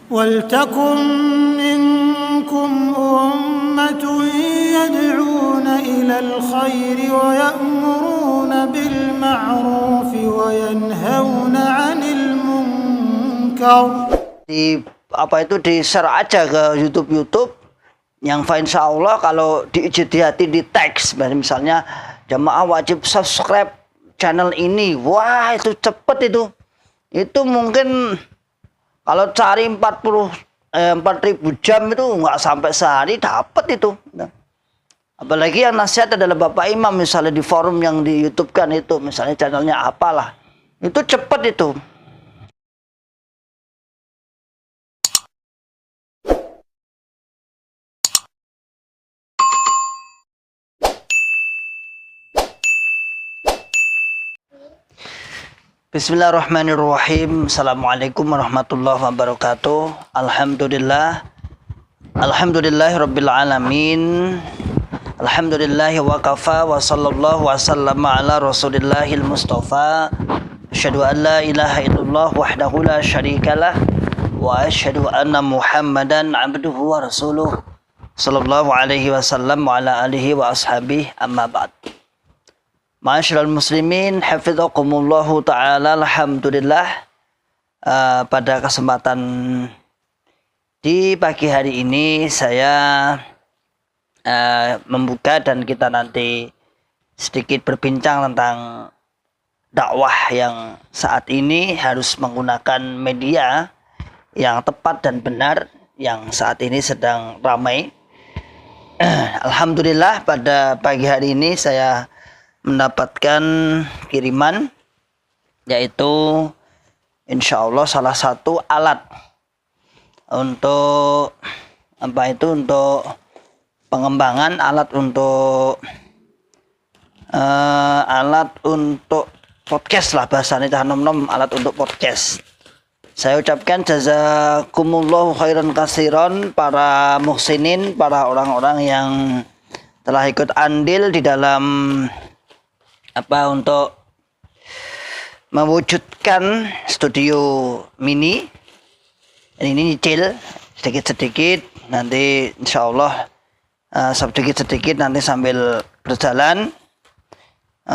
وَلْتَكُنْ مِنْكُمْ أُمَّةٌ يَدْعُونَ إِلَى الْخَيْرِ وَيَأْمُرُونَ بِالْمَعْرُوفِ وَيَنْهَوْنَ عَنِ الْمُنْكَرِ. Di share aja ke YouTube yang insya Allah kalau diijtihati di teks, misalnya jamaah wajib subscribe channel ini, wah itu cepet itu mungkin kalau cari 4.000 jam itu nggak sampai sehari dapat itu. Apalagi yang nasihat adalah Bapak Imam, misalnya di forum yang di YouTube kan itu, misalnya channelnya apalah, itu cepet itu. Bismillahirrahmanirrahim. Assalamualaikum warahmatullahi wabarakatuh. Alhamdulillahirabbil alamin. Alhamdulillahi wa kafa wa sallallahu wa sallama ala rasulillahil mustafa. Asyhadu an la ilaha illallah wahdahu la syarikalah wa asyhadu anna Muhammadan abduhu wa rasuluh sallallahu alaihi wasallam wa ala alihi wa ashabihi, amma ba'd. Ma'asyiral muslimin, hafizakumullahu ta'ala. Alhamdulillah, pada kesempatan di pagi hari ini saya membuka dan kita nanti sedikit berbincang tentang dakwah yang saat ini harus menggunakan media yang tepat dan benar, yang saat ini sedang ramai. Alhamdulillah, pada pagi hari ini saya mendapatkan kiriman, yaitu insya Allah salah satu alat untuk untuk pengembangan, alat untuk podcast lah bahasanya, nom alat untuk podcast. Saya ucapkan jazakumullahu khairan katsiran para muhsinin, para orang-orang yang telah ikut andil di dalam untuk mewujudkan studio mini. Ini nyicil sedikit-sedikit, nanti insya Allah sedikit-sedikit nanti sambil berjalan.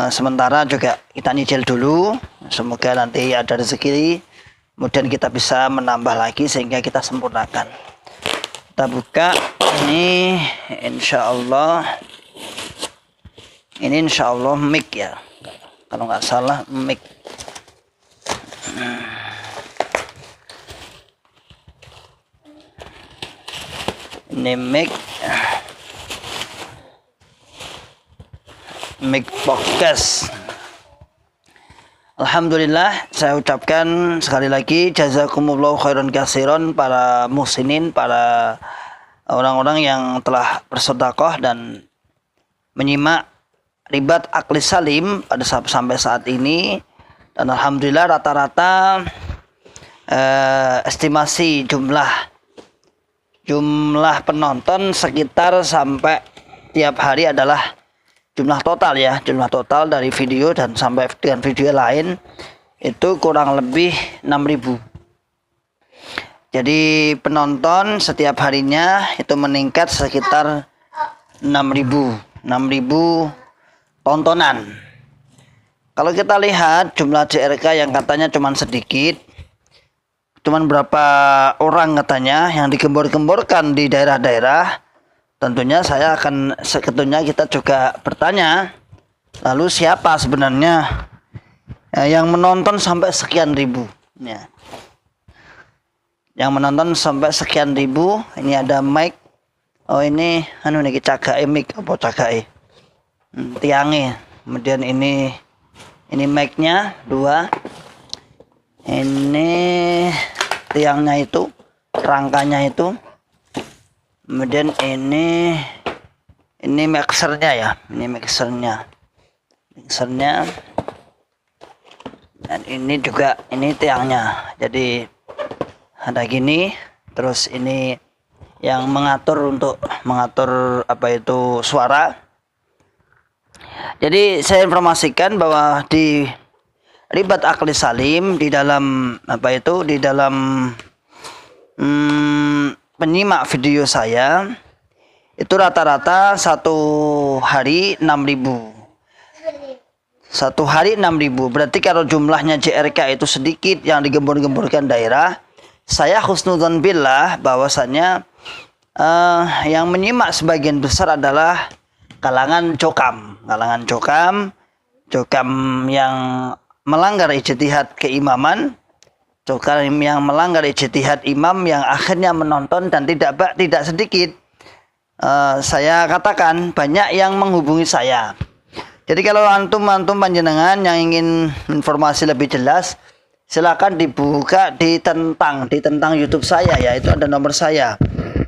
Sementara juga kita nyicil dulu, semoga nanti ada rezeki, kemudian kita bisa menambah lagi sehingga kita sempurnakan. Kita buka ini, insya Allah. Ini insya Allah mic ya, kalau nggak salah mic. Ini mic podcast. Alhamdulillah, saya ucapkan sekali lagi jazakumullahu khairan katsiran para muhsinin, para orang-orang yang telah bersedekah dan menyimak Ribat Akli Salim pada sampai saat ini. Dan alhamdulillah rata-rata estimasi jumlah penonton sekitar sampai tiap hari adalah jumlah total dari video dan sampai dengan video lain itu kurang lebih 6.000. Jadi penonton setiap harinya itu meningkat sekitar 6.000 tontonan. Kalau kita lihat jumlah JRK yang katanya cuman sedikit, cuman berapa orang katanya yang digembor-gemborkan di daerah-daerah, tentunya kita juga bertanya, lalu siapa sebenarnya yang menonton sampai sekian ribu ya. Yang menonton sampai sekian ribu. Ini ada mic. Oh ini niki cagae mic apa cagae tiangnya. Kemudian ini mic-nya 2. Ini tiangnya itu, rangkanya itu. Kemudian ini mixernya ya, mixernya. Dan ini juga tiangnya. Jadi ada gini, terus ini yang mengatur suara. Jadi saya informasikan bahwa di Ribat Akli Salim di dalam penyimak video saya itu rata-rata satu hari 6.000. Satu hari 6.000. Berarti kalau jumlahnya JRK itu sedikit yang digembur-gemburkan daerah, saya husnudzon billah bahwasannya yang menyimak sebagian besar adalah kalangan cokam. Kalangan cokam yang melanggar ijtihad keimaman, cokam yang melanggar ijtihad imam yang akhirnya menonton dan tidak sedikit. Saya katakan banyak yang menghubungi saya. Jadi kalau antum panjenengan yang ingin informasi lebih jelas, silakan dibuka ditentang YouTube saya ya, itu ada nomor saya.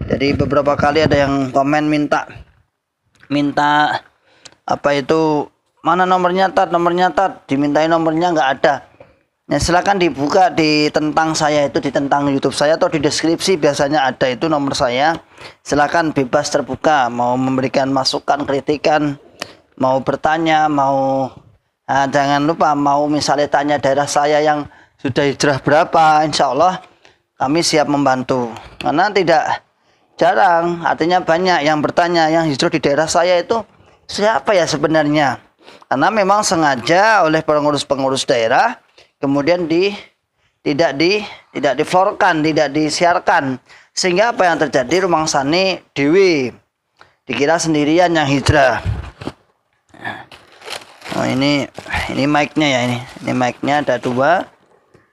Jadi beberapa kali ada yang komen minta apa itu, mana nomornya tat, dimintain nomornya nggak ada. Nah, silakan dibuka ditentang saya, itu ditentang YouTube saya atau di deskripsi biasanya ada itu nomor saya. Silakan bebas terbuka, mau memberikan masukan, kritikan, mau bertanya, jangan lupa mau misalnya tanya daerah saya yang sudah hijrah berapa, insya Allah kami siap membantu. Karena tidak jarang, artinya banyak yang bertanya yang hijrah di daerah saya itu siapa ya sebenarnya. Karena memang sengaja oleh pengurus-pengurus daerah kemudian tidak diflorkan, tidak disiarkan, sehingga apa yang terjadi rumangsane dewi dikira sendirian yang hijrah. Oh, ini mic-nya ya, ini mic-nya ada 2.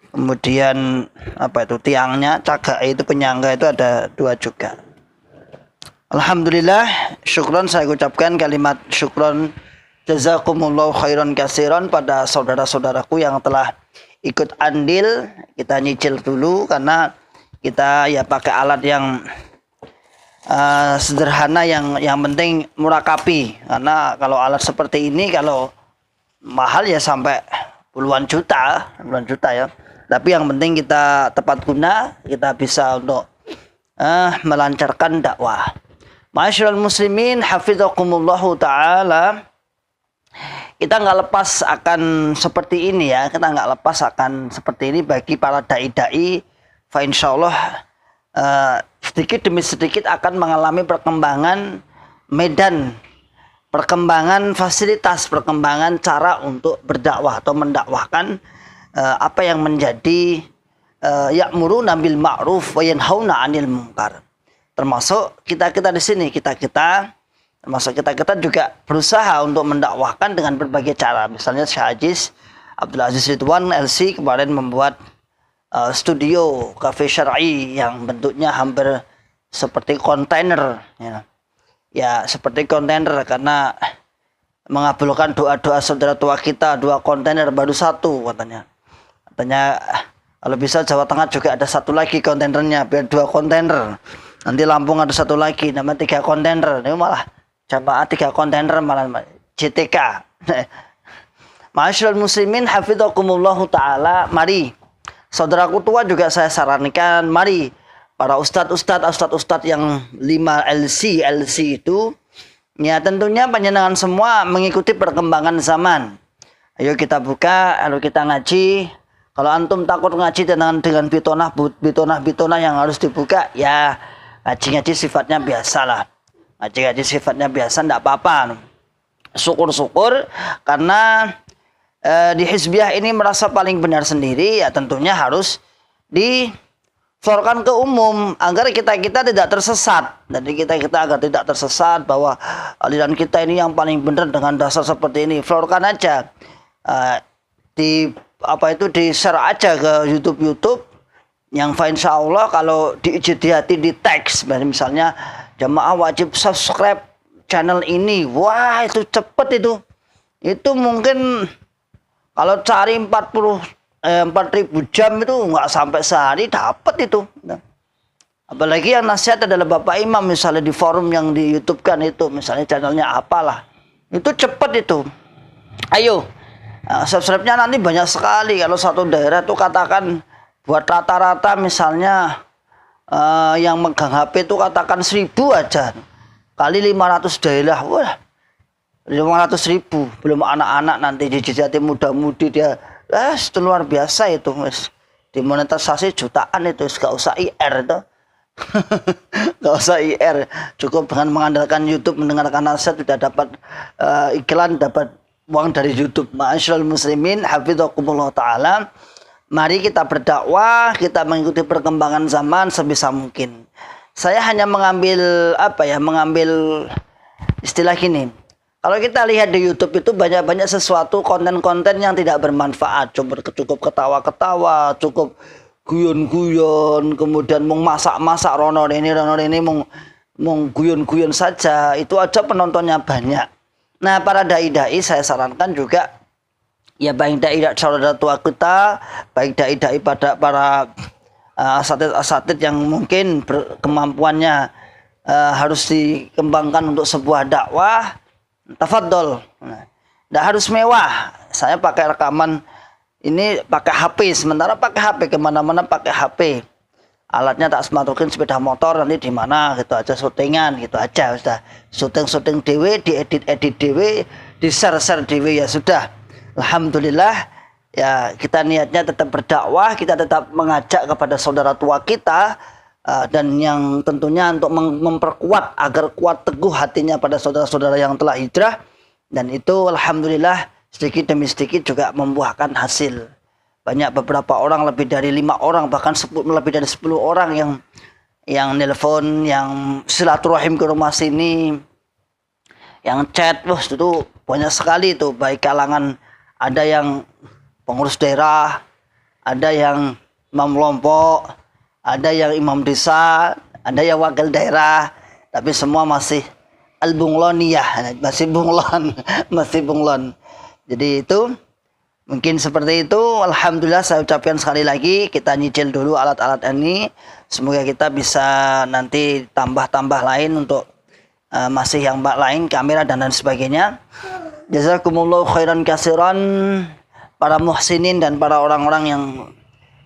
Kemudian apa itu tiangnya, cagak itu penyangga itu ada 2 juga. Alhamdulillah, syukron saya ucapkan kalimat syukron jazakumullahu khairan katsiran pada saudara-saudaraku yang telah ikut andil. Kita nyicil dulu karena kita ya pakai alat yang sederhana, yang penting murakapi. Karena kalau alat seperti ini kalau mahal ya sampai puluhan juta ya. Tapi yang penting kita tepat guna, kita bisa untuk melancarkan dakwah. Ma'asyiral muslimin hafizakumullahu taala. Kita nggak lepas akan seperti ini ya, kita nggak lepas akan seperti ini bagi para dai-dai. Fa insyaallah sedikit demi sedikit akan mengalami perkembangan medan, perkembangan fasilitas, perkembangan cara untuk berdakwah atau mendakwahkan apa yang menjadi ya'muruna bil ma'ruf wa yanhauna 'anil munkar. Termasuk kita di sini, termasuk kita juga berusaha untuk mendakwahkan dengan berbagai cara. Misalnya Syekh Abdul Aziz Ridwan LC kemarin membuat studio cafe syar'i yang bentuknya hampir seperti kontainer ya seperti kontainer, karena mengabulkan doa-doa saudara tua kita, 2 kontainer baru 1 katanya kalau bisa Jawa Tengah juga ada 1 lagi kontainernya, biar 2 kontainer. Nanti Lampung ada 1 lagi, nama 3 kontainer. Ini malah jamaah 3 kontainer malah JTK. Ma'asyiral muslimin hafizakumullahu taala. Mari saudaraku tua juga saya sarankan, mari para ustadz yang 5 LC itu ya, tentunya panjenengan semua mengikuti perkembangan zaman. Ayo kita buka, lalu kita ngaji. Kalau antum takut ngaji dengan bitonah yang harus dibuka, ya ngaji sifatnya biasa lah. Ngaji sifatnya biasa, enggak apa-apa. Syukur-syukur karena di Hizbiyah ini merasa paling benar sendiri, ya tentunya harus diflorkan ke umum agar kita tidak tersesat. Jadi kita agar tidak tersesat bahwa aliran kita ini yang paling benar dengan dasar seperti ini. Florkan aja. Di share aja ke YouTube yang insya Allah kalau diijtihati di teks, misalnya jamaah wajib subscribe channel ini, wah itu cepet itu mungkin kalau cari 4.000 jam itu nggak sampai sehari dapat itu. Apalagi yang nasihat adalah Bapak Imam, misalnya di forum yang di YouTube kan itu, misalnya channelnya apalah, itu cepet itu. Ayo subscribe-nya nanti banyak sekali. Kalau satu daerah tuh katakan buat rata-rata misalnya yang megang HP itu katakan 1.000 aja kali 500 daerah, wah 500.000, belum anak-anak nanti dijajati muda-mudi dia, itu luar biasa itu, dimonetisasi jutaan itu, gak usah IR itu, Nggak usah IR, cukup dengan mengandalkan YouTube, mendengarkan nasihat sudah dapat iklan, dapat uang dari YouTube. Ma'asyiral muslimin, hafizakumullah taala. Mari kita berdakwah, kita mengikuti perkembangan zaman sebisa mungkin. Saya hanya mengambil mengambil istilah gini. Kalau kita lihat di YouTube itu banyak sesuatu konten-konten yang tidak bermanfaat, cukup ketawa-ketawa, cukup guyon-guyon, kemudian mau masak-masak rono ini mau guyon-guyon saja, itu aja penontonnya banyak. Nah, para dai-dai saya sarankan juga, ya baik dai saudara tua kita, baik dai-dai pada para asatid yang mungkin kemampuannya harus dikembangkan untuk sebuah dakwah, tafadhol. Tidak harus mewah. Saya pakai rekaman ini pakai HP, sementara pakai HP kemana-mana pakai HP. Alatnya tak sematukin sepeda motor, nanti di mana gitu aja, syutingan gitu aja, sudah syuting dewe, diedit dewe, di share dewe, ya sudah. Alhamdulillah, ya kita niatnya tetap berdakwah, kita tetap mengajak kepada saudara tua kita, dan yang tentunya untuk memperkuat agar kuat teguh hatinya pada saudara-saudara yang telah hijrah, dan itu alhamdulillah sedikit demi sedikit juga membuahkan hasil. Banyak beberapa orang, lebih dari 5 orang, bahkan lebih dari 10 orang yang nelpon, yang silaturahim ke rumah sini, yang chat, itu banyak sekali itu, baik kalangan ada yang pengurus daerah, ada yang imam kelompok, ada yang imam desa, ada yang wakil daerah, tapi semua masih al-bungloniyah, masih bunglon. Jadi itu mungkin seperti itu. Alhamdulillah, saya ucapkan sekali lagi, kita nyicil dulu alat-alat ini. Semoga kita bisa nanti tambah lain untuk masih yang lain, kamera dan lain sebagainya. Jazakumullahu khairan katsiran, para muhsinin dan para orang-orang yang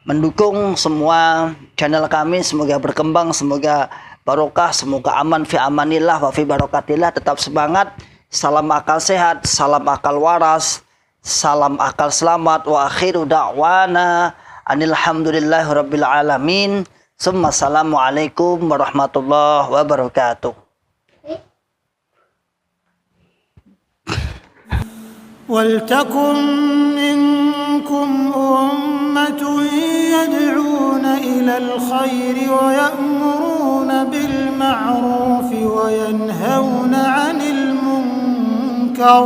mendukung semua channel kami. Semoga berkembang, semoga barokah, semoga aman fi amanillah wa fi barokatillah. Tetap semangat. Salam akal sehat, salam akal waras, salam akal selamat, wa akhiru da'wana anilhamdulillahi rabbil alamin. Summa assalamualaikum warahmatullahi wabarakatuh. ولتكن منكم أمة يدعون إلى الخير ويأمرون بالمعروف وينهون عن المنكر